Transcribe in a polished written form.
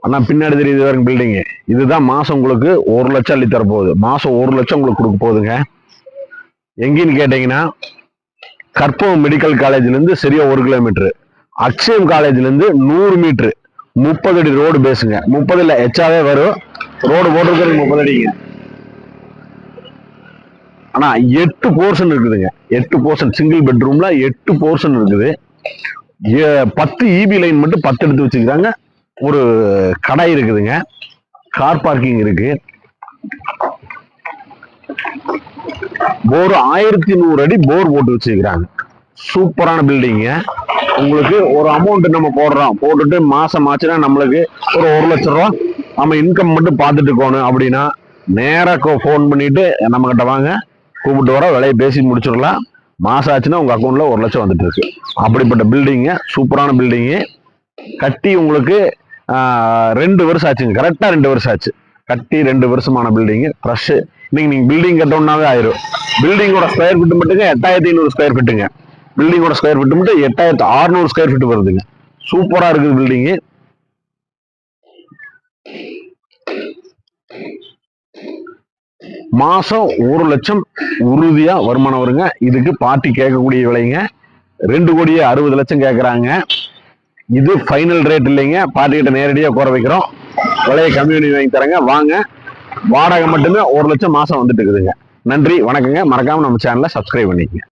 ஆனா பின்னாடி தெரியுது வரைக்கும் பில்டிங். இதுதான் மாசம் உங்களுக்கு 1 லட்சம் அள்ளி தர போகுது. மாசம் 1 லட்சம் உங்களுக்கு கொடுக்க போகுதுங்க. எங்கன்னு கேட்டீங்கன்னா, கற்பகம் மெடிக்கல் காலேஜ்ல இருந்து சரியா 1 கிலோமீட்டர், அக்ஷயம் காலேஜ்ல இருந்து 100 மீட்டர், 30 அடி ரோடு பேசுங்க. 30 இல்ல எச்சாவே வரும். ரோடு போட்டிருக்கிறது 30 அடிங்க. ஆனா 8 போர்ஷன் இருக்குதுங்க. 8 போர்ஷன் சிங்கிள் பெட்ரூம்ல 8 போர்ஷன் இருக்குது. 10 இபி லைன் மட்டும் 10 எடுத்து வச்சுக்கிறாங்க. ஒரு கடை இருக்குதுங்க. கார் பார்க்கிங் இருக்கு. போர் 1100 அடி போர் போட்டு வச்சுக்கிறாங்க. சூப்பரான பில்டிங்க. உங்களுக்கு ஒரு அமௌண்ட் நம்ம போட்டுட்டு மாசம் ஆச்சுன்னா நம்மளுக்கு ஒரு 1 லட்சம் ரூபா நம்ம இன்கம் மட்டும் பார்த்துட்டு இருக்கணும் அப்படின்னா நேரா போன் பண்ணிட்டு நம்ம கிட்ட வாங்க, கூப்பிட்டு வர விலையை பேசி முடிச்சிடலாம். மாசம் ஆச்சுன்னா உங்க அக்கௌண்ட்ல 1 லட்சம் வந்துட்டு இருக்கு. அப்படிப்பட்ட பில்டிங்க, சூப்பரான பில்டிங்கு. கட்டி உங்களுக்கு 2 வருஷம் ஆச்சுங்க. கரெக்டா 2 வருஷம் ஆச்சு. கட்டி 2 வருஷமான பில்டிங். ஃப்ரெஷ். இன்னைக்கு நீங்க பில்டிங் கட்டணும்னாவே ஆயிரும். பில்டிங்கோட ஸ்கொயர் ஃபீட் மட்டுங்க 8500 ஸ்கொயர் ஃபீட்டுங்க. பில்டிங்கோட ஸ்கொயர் ஃபீட் மட்டும் 8600 ஸ்கொயர் ஃபீட் வருதுங்க. சூப்பரா இருக்குது பில்டிங்கு. மாசம் 1 லட்சம் உறுதியா வருமானம் வருங்க. இதுக்கு பார்ட்டி கேட்கக்கூடிய விலைங்க 2,60,00,000 கேட்கறாங்க. இது ஃபைனல் ரேட் இல்லைங்க. பார்ட்டி கிட்ட நேரடியாக குறை வைக்கிறோம். விலையை கம்மி பண்ணி வாங்கி தரங்க. வாங்க. வாடகை மட்டுமே 1 லட்சம் மாசம் வந்துட்டு இருக்குதுங்க. நன்றி, வணக்கங்க. மறக்காம நம்ம சேனலை சப்ஸ்கிரைப் பண்ணிக்கங்க.